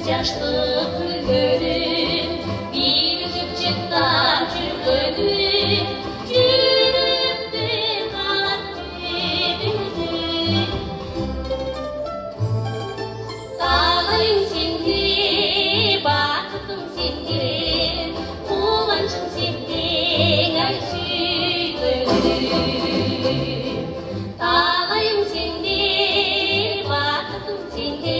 yaşlı güllerim bir yüzük çıkar çürüdüm çürüdüm kalbimde Dağlayım şimdi baktım şimdi Kulancım şimdi ay sütüm Dağlayım şimdi baktım şimdi